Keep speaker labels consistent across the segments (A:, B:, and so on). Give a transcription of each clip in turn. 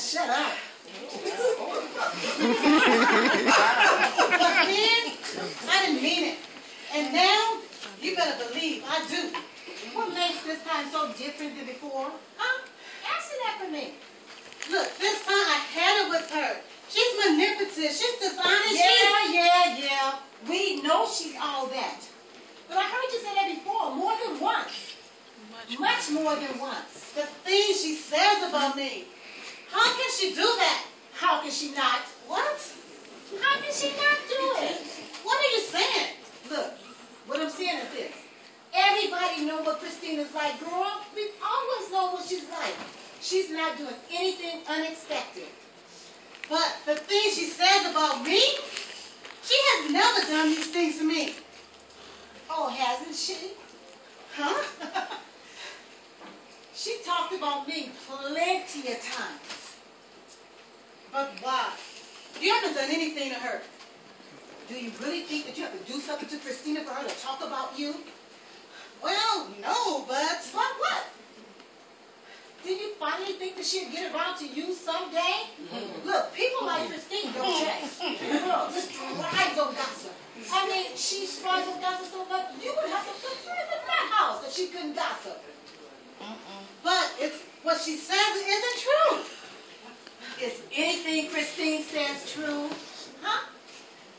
A: shut up.
B: But then, I didn't mean it. And now, you better believe I do. What makes this time so different than before? Huh? Answer that for me. Look, this time I had it with her. She's manipulative. She's dishonest.
A: Yeah. We know she's all that. But I heard you say that before, more than once. Much more than once.
B: The things she says about me. How can she do that?
A: How can she not?
B: What?
A: How can she not do it?
B: What are you saying?
A: Look, what I'm saying is this. Everybody know what Christina's like, girl. We always know what she's like. She's not doing anything unexpected.
B: But the things she says about me, she has never done these things to me.
A: Oh, hasn't she?
B: Huh?
A: She talked about me plenty of times.
B: But why? You haven't done anything to her. Do you really think that you have to do something to Christina for her to talk about you? Well, no, but...
A: But what? Did you finally think that she'd get around to you someday? Look, people like Christine don't change. Look, just thrives on gossip. I mean, she thrives on gossip so much, you would have to put her in that house if she couldn't gossip.
B: But it's what she says isn't true.
A: Is anything Christine says true?
B: Huh?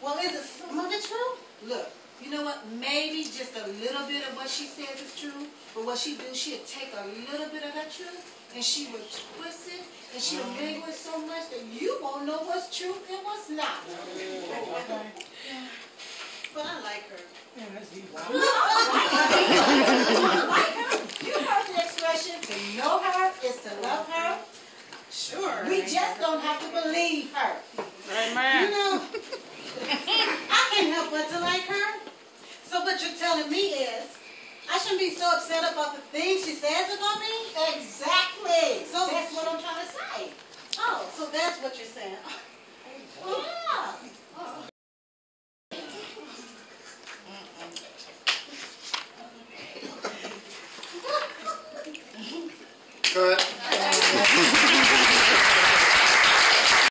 B: Well, is it some of it true?
A: Look, you know what? Maybe just a little bit of what she says is true, but what she do, she'll take a little bit of that truth and she will twist it and she'll mingle it so much that you won't know what's true and what's not.
B: But I like her.
A: You like her? You heard the expression, to know her is to love her.
B: Sure.
A: We just don't have to believe her.
B: You know, I can't help but to like her. So what you're telling me is, I shouldn't be so upset about the things she says about me?
A: Exactly.
B: So
A: that's what I'm trying to say.
B: Oh, so that's what you're saying.
A: Yeah.